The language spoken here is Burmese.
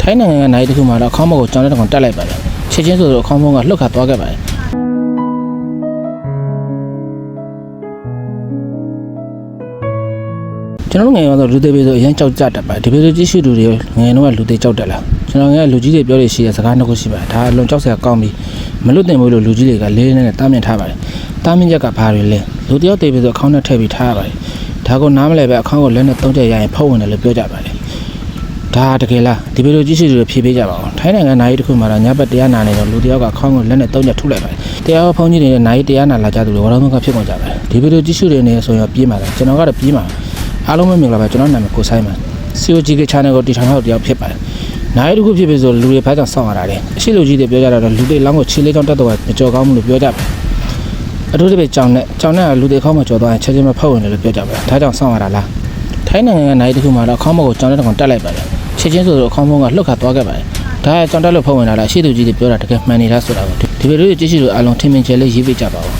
ထိုင်းနိုင်ငံကနိုင်တစ်ခုမှာတော့ခေါင်းမောက်ကိုကြောင်တဲ့ကောင်တက်လိုက်ပါတယ်ချက်ချင်းဆိုတော့ခေါင်းမောက်ကလှုပ်ခါသွားခဲ့ပါတယ်ကျွန်တော်ငယ်ကတော့လူသေးပေးဆိုအရင်ကြောက်ကြတတ်ပါတယ်ဒီလိုကြည့်ရှုသူတွေငယ်တော့လူသေးကြောက်တက်လာကျွန်တော်ငယ်ကလူကြီးတွေပြောရရှိတဲ့စကားတစ်ခုရှိပါတယ်ဒါအလွန်ကြောက်စရာကောင်းပြီးမလွတ်တင်ဘူးလို့လူကြီးတွေကလေးလေးနဲ့တားမြင်ထားပါတယ်တားမြင်ချက်ကဘာတွေလဲလူတယောက်သေးပေးဆိုအခေါင်းနဲ့ထည့်ပြီးထားရပါတယ်ဒါကိုနားမလဲပဲအခေါင်းကိုလက်နဲ့သုံးချက်ရရင်ဖုတ်ဝင်တယ်လို့ပြောကြပါတယ်ဒါတကယ်လားဒီလိုကြည့်ရှုသူတွေဖြေပေးကြပါအောင်ထိုင်းနိုင်ငံနိုင်တစ်ခုမှာတော့ညဘက်တရားနာနေတော့လူတယောက်ကခေါင်းကိုလက်နဲ့သုံးချက်ထုလိုက်ပါတယ်တရားဖုန်းကြီးတွေနဲ့နိုင်တရားနာလာကြသူတွေဝရမ်းကဖြစ်ကုန်ကြပါတယ်ဒီလိုကြည့်ရှုတွေနေဆိုရင်ပြေးမှာတယ်ကျွန်တော်ကတော့ပြေးမှာအားလုံးပဲမင်္ဂလာပါကျွန်တော်နာမည်ကိုဆိုင်ပါ COGK channel ကိုတည်ထောင်ထားတဲ့တယောက်ဖြစ်ပါတယ်နိုင်တစ်ခုဖြစ်ပြီဆိုလူတွေဖားကြောင်စောင့်ရတာလေအရှိလူကြီးတွေပြောကြတာတော့လူတွေလောင်းကိုခြေလေးချောင်းတက်တော့မကြော်ကောင်းဘူးလို့ပြောကြတယ်အထူးသဖြင့်ကြောင်နဲ့လူတွေခေါင်းမကြော်သွားရင်ချက်ချင်းမဖောက်ဝင်တယ်လို့ပြောကြပါတယ်ဒါကြောင့်စောင့်ရတာလားထိုင်းနိုင်ငံကနိုင်တစ်ခုမှာတော့ခေါင်းမောက်ကိုကြောင်တဲ့ကောင်တက်လိုက်ပါတယ်ချက်ချင်းဆိုတော့ခေါင်းမောက်ကလှုပ်ခါသွားခဲ့ပါတယ်ဒါကြောင်တက်လို့ဖောက်ဝင်လာတာအရှိလူကြီးတွေပြောတာတကယ်မှန်နေလားဆိုတာကိုဒီဗီဒီယိုကြည့်ရှုလို့အားလုံးထင်မြင်ချက်လေးရေးပေးကြပါဦး